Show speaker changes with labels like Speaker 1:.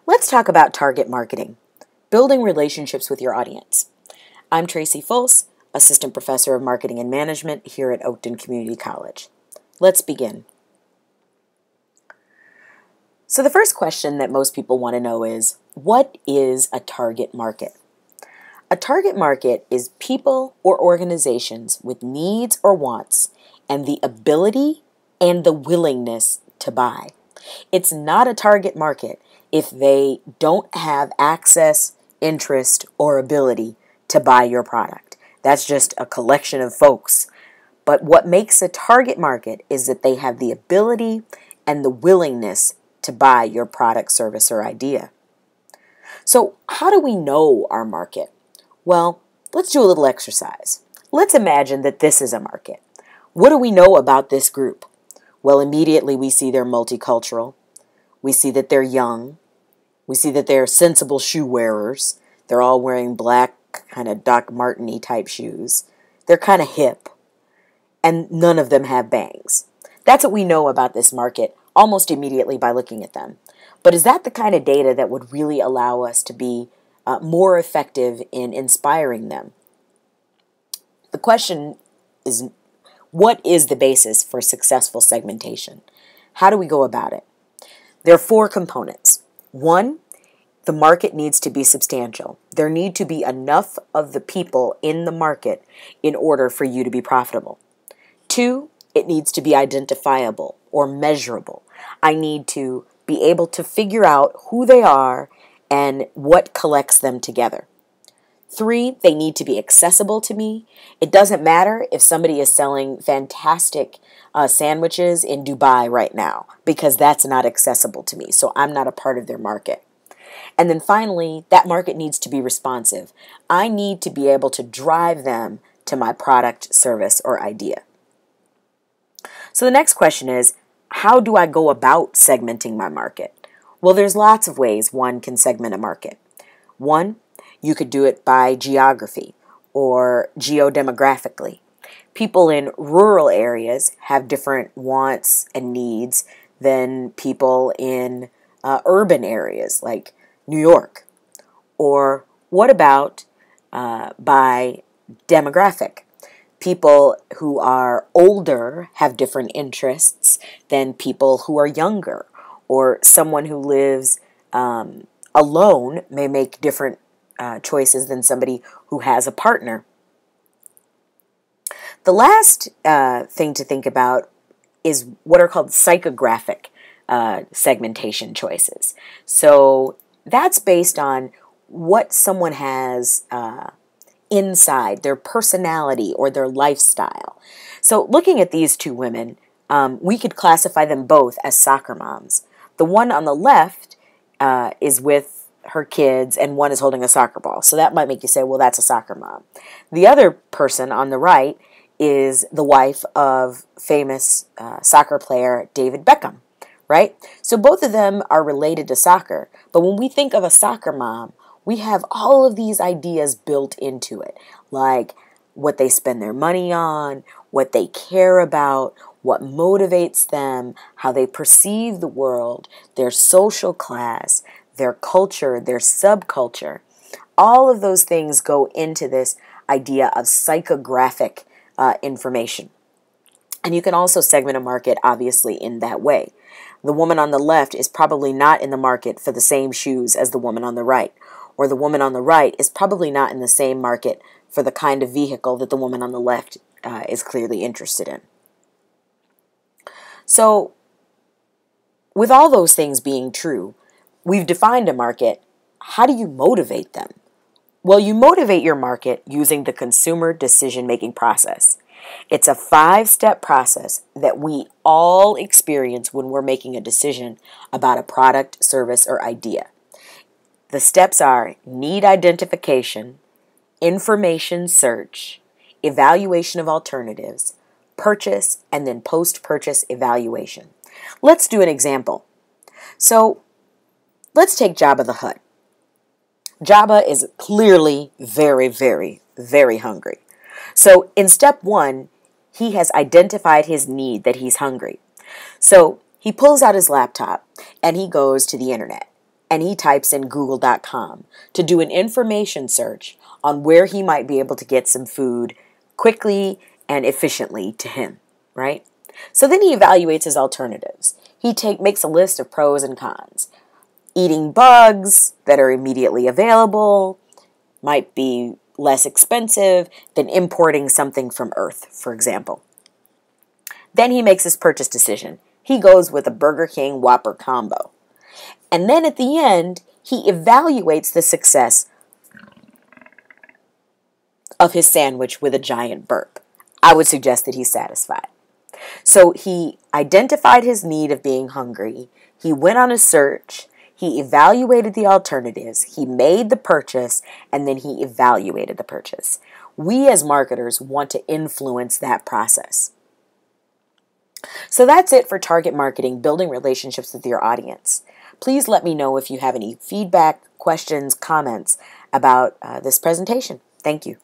Speaker 1: Let's talk about target marketing, building relationships with your audience. I'm Tracy Fulse, Assistant Professor of Marketing and Management here at Oakton Community College. Let's begin. So the first question that most people want to know is, what is a target market? A target market is people or organizations with needs or wants and the ability and the willingness to buy. It's not a target market if they don't have access, interest, or ability to buy your product. That's just a collection of folks. But what makes a target market is that they have the ability and the willingness to buy your product, service, or idea. So how do we know our market? Well, let's do a little exercise. Let's imagine that this is a market. What do we know about this group? Well, immediately we see they're multicultural. We see that they're young. We see that they're sensible shoe wearers. They're all wearing black, kind of Doc Martens-y type shoes. They're kind of hip. And none of them have bangs. That's what we know about this market almost immediately by looking at them. But is that the kind of data that would really allow us to be more effective in inspiring them? The question is, what is the basis for successful segmentation? How do we go about it? There are 4 components. 1, the market needs to be substantial. There need to be enough of the people in the market in order for you to be profitable. 2, it needs to be identifiable or measurable. I need to be able to figure out who they are and what collects them together. 3, they need to be accessible to me. It doesn't matter if somebody is selling fantastic sandwiches in Dubai right now, because that's not accessible to me, so I'm not a part of their market. And then finally, that market needs to be responsive. I need to be able to drive them to my product, service, or idea. So the next question is, how do I go about segmenting my market? Well, there's lots of ways one can segment a market. 1, you could do it by geography or geodemographically. People in rural areas have different wants and needs than people in urban areas like New York. Or what about by demographic? People who are older have different interests than people who are younger, or someone who lives alone may make different choices than somebody who has a partner. The last thing to think about is what are called psychographic segmentation choices. So that's based on what someone has inside, their personality or their lifestyle. So looking at these 2 women, we could classify them both as soccer moms. The one on the left is with her kids and one is holding a soccer ball. So that might make you say, well, that's a soccer mom. The other person on the right is the wife of famous soccer player David Beckham, right? So both of them are related to soccer. But when we think of a soccer mom, we have all of these ideas built into it, like what they spend their money on, what they care about, what motivates them, how they perceive the world, their social class, their culture, their subculture. All of those things go into this idea of psychographic information. And you can also segment a market, obviously, in that way. The woman on the left is probably not in the market for the same shoes as the woman on the right. Or the woman on the right is probably not in the same market for the kind of vehicle that the woman on the left is clearly interested in. So, with all those things being true, we've defined a market. How do you motivate them? Well, you motivate your market using the consumer decision-making process. It's a 5-step process that we all experience when we're making a decision about a product, service, or idea. The steps are need identification, information search, evaluation of alternatives, purchase, and then post-purchase evaluation. Let's do an example. So let's take Jabba the Hutt. Jabba is clearly very, very, very hungry. So in step 1, he has identified his need that he's hungry. So he pulls out his laptop and he goes to the internet. and he types in google.com to do an information search on where he might be able to get some food quickly and efficiently to him, right? So then he evaluates his alternatives. He makes a list of pros and cons. Eating bugs that are immediately available might be less expensive than importing something from Earth, for example. Then he makes his purchase decision. He goes with a Burger King Whopper combo. And then at the end, he evaluates the success of his sandwich with a giant burp. I would suggest that he's satisfied. So he identified his need of being hungry. He went on a search. He evaluated the alternatives. He made the purchase, and then he evaluated the purchase. We as marketers want to influence that process. So that's it for target marketing, building relationships with your audience. Please let me know if you have any feedback, questions, comments about this presentation. Thank you.